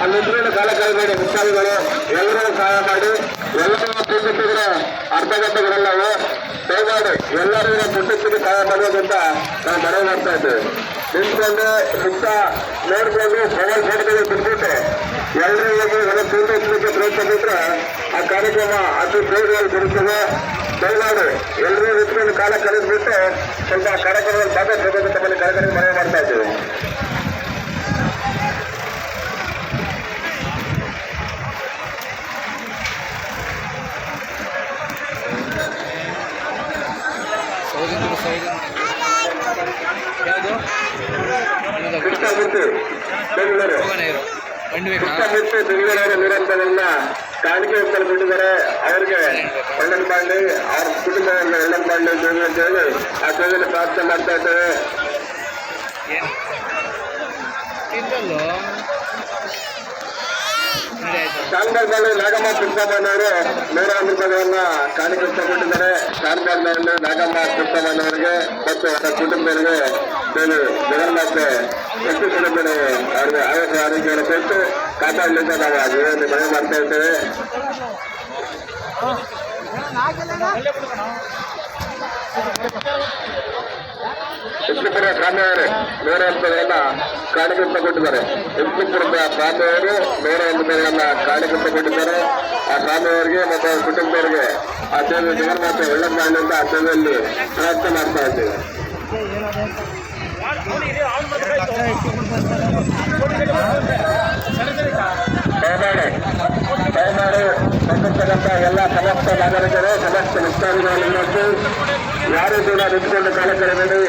ಅಲ್ಲಿಂದ ಕಾಲ ಕೈಬೇಡಿ. ಮುಖ್ಯಾಧಿಗಳು ಎಲ್ಲರೂ ಸಹಾಯ ಮಾಡಿ. ಎಲ್ಲರೂ ಮುಟ್ಟಿಸಿದ್ರೆ ಅರ್ಧ ಗಂಟೆಗಳಲ್ಲವು ದಯಮಾಡಿ ಎಲ್ಲರಿಗೂ ಮುಟ್ಟಿಸಿಗೆ ಸಹಾಯ ಮಾಡೋದಂತ ನಾವು ಮನವಿ ಮಾಡ್ತಾ ಇದ್ದೇವೆ. ನಿಂತ್ಕೊಂಡು ಸುತ್ತ ನೋಡ್ಕೊಂಡು ಮೊಬೈಲ್ ಫೋಟೋಗಳು ಬಿಟ್ಬಿಟ್ಟು ಎಲ್ಲರೂ ಹೋಗಿ ಎಲ್ಲ ಪೂರ್ತಿಸಲಿಕ್ಕೆ ಪ್ರಯತ್ನ ಬಿಟ್ಟರೆ ಆ ಕಾರ್ಯಕ್ರಮ ಅತಿ ಬೇಗವಾಗಿ ಬರುತ್ತದೆ. ದಯಮಾಡಿ ಎಲ್ಲರೂ ನಿಂತ್ಕೊಂಡು ಕಾಲ ಕಳೆದ್ಬಿಟ್ಟು ಸ್ವಲ್ಪ ಕಾರ್ಯಕ್ರಮದಲ್ಲಿ ಭಾಗವಹಿಸಬೇಕು ತಮ್ಮಲ್ಲಿ ಕಾರ್ಯಕ್ರಮ ಮನವಿ ಮಾಡ್ತಾ ಇದ್ದೇವೆ. ಕೃಷ್ಣಮೂರ್ತಿ ಬೆಂಗಳೂರು ಕೃಷ್ಣಮೂರ್ತಿ ಬೆಂಗಳೂರು ನಿರಂತರನ್ನ ಕಾಣಿಕೆ ಕೊಟ್ಟಿದ್ದಾರೆ. ಅವರಿಗೆ ಒಳ್ಳನ್ ಮಾಡಿ ಅವ್ರ ಕುಟುಂಬವನ್ನು ಒಳ್ಳನ್ ಮಾಡಿ ಅಂತ ಹೇಳಿ ಆ ದೇವಿಯಲ್ಲಿ ಪ್ರಾರ್ಥನೆ ಮಾಡ್ತಾ ಇದ್ದೇವೆ. ಶಾನ್ಬಾಗ್ನಲ್ಲಿ ನಾಗಮ್ಮ ಕೃಷ್ಣಮ್ಮನವರು 100 ರೂಪಾಯಿಗಳನ್ನ ಕಾಣಿಕೆ ಕೊಟ್ಟಿದ್ದಾರೆ. ಶಾನ್ಬಾಗ್ನಲ್ಲಿ ನಾಗಮ್ಮ ಕೃಷ್ಣಮ್ಮನವರಿಗೆ ಮತ್ತು ಅವರ ಕುಟುಂಬರಿಗೆ ದೇವಿ ಜಗನ್ಮಾತೆ ಶಕ್ತಿ ಕುಟುಂಬ ಅವರಿಗೆ ಆರೋಗ್ಯವನ್ನು ಕೊಟ್ಟು ಕಾಪಾಡಲಿಂದ ನಾವು ಆ ದೇವರಲ್ಲಿ ಮನವಿ ಮಾಡ್ತಾ ಇದ್ದೇವೆ. ವಿಷ್ಣುಪುರ ಸ್ವಾಮಿಯವರು 100 ರೂಪಾಯಿಗಳನ್ನ ಕಾಣಿಕೆ ಕೊಟ್ಟಿದ್ದಾರೆ. ವಿಷ್ಣುಪುರದ ಸ್ವಾಮಿಯವರು 100 ರೂಪಾಯಿಗಳನ್ನ ಕಾಣಿಕೆ ಕೊಟ್ಟಿದ್ದಾರೆ. ಆ ಸ್ವಾಮಿಯವರಿಗೆ ಮತ್ತು ಅವರ ಕುಟುಂಬದವರಿಗೆ ಆ ದೇವಿ ಜಗನ್ಮಾತೆ ಒಳ್ಳೇದು ಮಾಡಲಿಂದ ಆ ದೇವಿಯಲ್ಲಿ ಪ್ರಾರ್ಥನೆ ಮಾಡ್ತಾ ಇದ್ದೇವೆ. ದಯಮಾಡಿ ಬಂದಿರ್ತಕ್ಕಂಥ ಎಲ್ಲ ಸಮಸ್ತ ನಾಗರಿಕರು ಸಮಸ್ತ ಮುಖ್ಯಾಧಿಕಾರಿಗಳು ಯಾರು ಕೂಡ ನಿಂತುಕೊಂಡು ಕಾಲ ಕಳೆಬೇಡಿ.